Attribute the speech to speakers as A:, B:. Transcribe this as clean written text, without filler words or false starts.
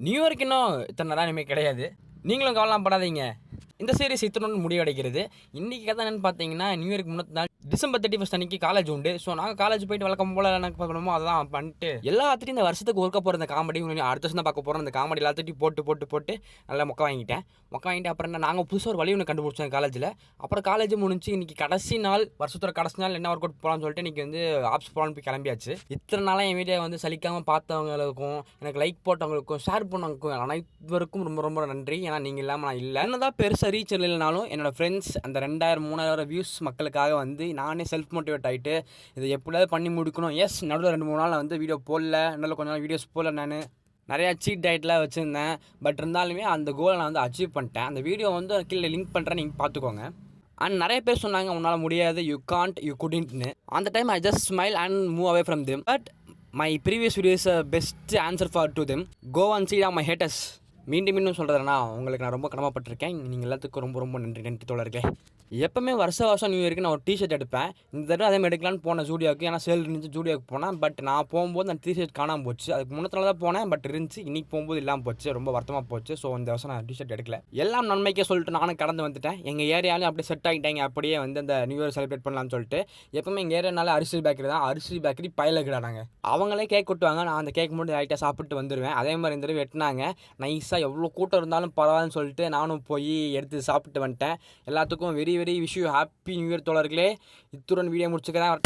A: New இயர்க்கு இன்னும் இத்தனை நாளாக இனிமேல் கிடையாது. நீங்களும் கவலைலாம் படாதீங்க. இந்த சீரிஸ் இத்தனோடு முடிவடைகிறது. இன்றைக்கி கதை என்னென்னு பார்த்தீங்கன்னா, நியூ இயர்க்கு முன்னத்து நாள் டிசம்பர் 31 அன்றைக்கி காலேஜ் உண்டு. ஸோ நாங்கள் காலேஜ் போயிட்டு வழக்கம் போல் எனக்கு பார்க்கணுமோ அதெல்லாம் பண்ணிட்டு எல்லாத்துட்டையும் இந்த வருஷத்துக்கு ஒர்க்க போகிற இந்த காமெடி அடுத்த வருஷம் தான் பார்க்க போகிறோம். அந்த காமெடி எல்லாத்துட்டையும் போட்டு நல்லா மொக்க வாங்கிட்டேன். அப்புறம் என்ன நாங்கள் புதுசாக ஒரு வழி ஒன்று கண்டுபிடிச்சோம் காலேஜில். அப்புறம் காலேஜ் முடிஞ்சு இன்றைக்கி கடைசி நாள், வருஷத்தோட கடைசி நாள் என்ன ஒர்க் அவுட் போகலான்னு சொல்லிட்டு இன்றைக்கி வந்து ஆப்ஸ் போகலான்னு போய் கிளம்பியாச்சு. இத்தனை நாளாக என் வீடியோ வந்து சலிக்காமல் பார்த்தவங்களுக்கும், எனக்கு லைக் போட்டவங்களுக்கும், ஷேர் பண்ணவங்களுக்கும் அனைவருக்கும் ரொம்ப ரொம்ப நன்றி. ஏன்னா நீங்கள் இல்லாமல் நான் இல்லை. என்னதான் பெருசாக ரீச் இல்லைனாலும் என்னோடய ஃப்ரெண்ட்ஸ் அந்த 2000-3000 வியூஸ் மக்களுக்காக வந்து நானே செல்ஃப் மோட்டிவேட் ஆகிட்டு இதை எப்படியாவது பண்ணி முடிக்கணும். எஸ், நடுவில் 2-3 நாள் வந்து வீடியோ போடல, நடுவில் கொஞ்சம் நாள் வீடியோஸ் போடல. நான் நிறையா சீட் டயட்லாம் வச்சுருந்தேன். பட் இருந்தாலுமே அந்த கோலை நான் வந்து அச்சீவ் பண்ணிட்டேன். அந்த வீடியோ வந்து கீழே லிங்க் பண்ணுறேன், நீங்கள் பார்த்துக்கோங்க. அண்ட் நிறைய பேர் சொன்னாங்க உன்னால் முடியாது, யூ காண்ட், யூ குடின்ட்னு. அந்த time I just smile and move away from them. But my previous video is best answer for to them. Go and see my haters. மீண்டும் சொல்கிறேன்னா உங்களுக்கு நான் ரொம்ப கடமைப்பட்டிருக்கேன். நீங்கள் எல்லாத்துக்கும் ரொம்ப ரொம்ப நன்றி தோழர்களே. எப்போவுமே வருஷம் நியூ இயருக்கு நான் ஒரு டிஷர்ட் எடுப்பேன். இந்த தடவை அதே மாதிரி எடுக்கலான்னு போனேன் ஜூடியோக்கு. ஏன்னா சேல் இருந்துச்சு, ஜூடியோக்கு போனேன். பட் நான் போகும்போது அந்த டிஷர்ட் காணாமல் போச்சு. அதுக்கு முன்னத்தில் தான் போனேன், பட் இருந்துச்சு. இன்றைக்கி போகும்போது இல்லாமல் போச்சு. ரொம்ப வருத்தமாக போச்சு. ஸோ இந்த வருஷம் நான் டிஷர்ட் எடுக்கல. எல்லாம் நன்மைக்கே சொல்லிட்டு நானும் கடந்து வந்துட்டேன். எங்கள் ஏரியாலையும் அப்படியே செட் ஆகிட்டாங்க. அப்படியே வந்து அந்த நியூ இயர் செலிப்ரேட் பண்ணலாம்னு சொல்லிட்டு. எப்போவுமே எங்கள் ஏரியானால அரிசி பேக்கரி தான். அரிசி பேக்கரி பயிலக்கிடானாங்க. அவங்களே கேக் கொட்டுவாங்க. நான் அந்த கேக் மட்டும் லைட்டாக சாப்பிட்டு வந்துடுவேன். அதே மாதிரி இந்த தடவை வெட்டினாங்க. நைஸாக எவ்வளோ கூட்டம் இருந்தாலும் பரவாயில்லன்னு சொல்லிட்டு நானும் போய் எடுத்து சாப்பிட்டு வந்துட்டேன். எல்லாத்துக்கும் very very wish you happy new year தோழர்களே. இத்துடன் வீடியோ முடிச்சுக்கிறேன்.